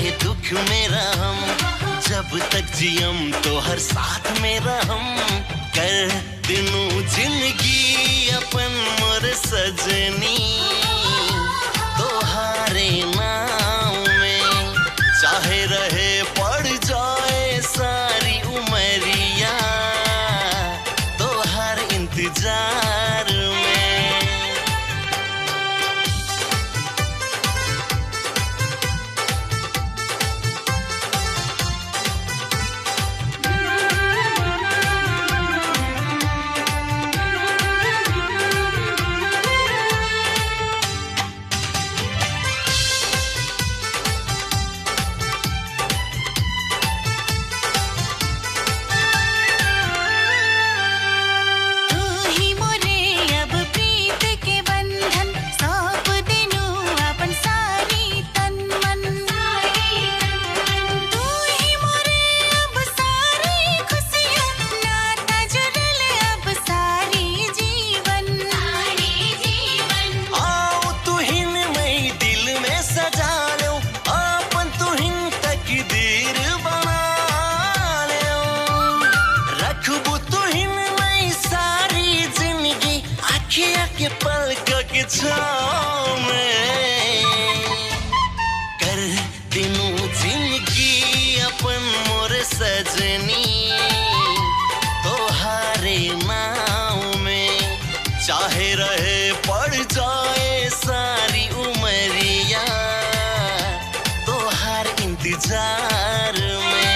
रहे दुख मेरा हम, जब तक जियम तो हर साथ मेरा हम। कर दिनों जिंदगी अपन मोर सजनी, तोहारे नाम में चाहे रहे पड़ जाए सारी उमरिया, तोहार इंतजार में। के पलक के छाँव में कर दिनों जिंदगी अपन मोर सजनी, तोहारे नाव में चाहे रहे पड़ जाए सारी उमरिया, तोहार इंतजार में।